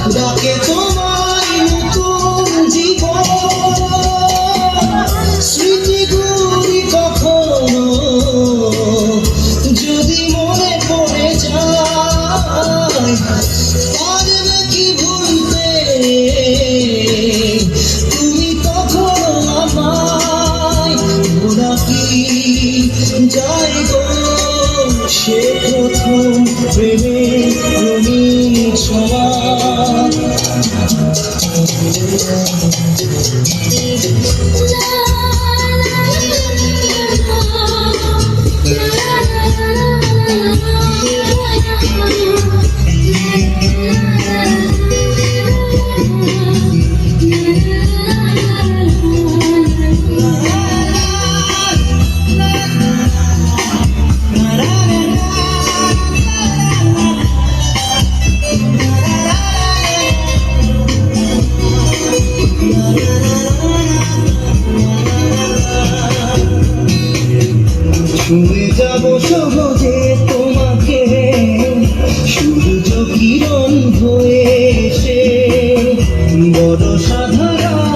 ডাকে তোমায় নতুন জীবন স্মৃতিগুলি কখনো যদি মনে পড়ে যায় পারবে কি ভুলতে তুমি কখনো আমায় ভোলা কি যাই গো সে প্রথম প্রেমে রঙিন ছোঁয়া ছুঁয়ে যাব সহজে তোমাকে সূর্য কিরণ হয়ে এসে বড় সাধারণ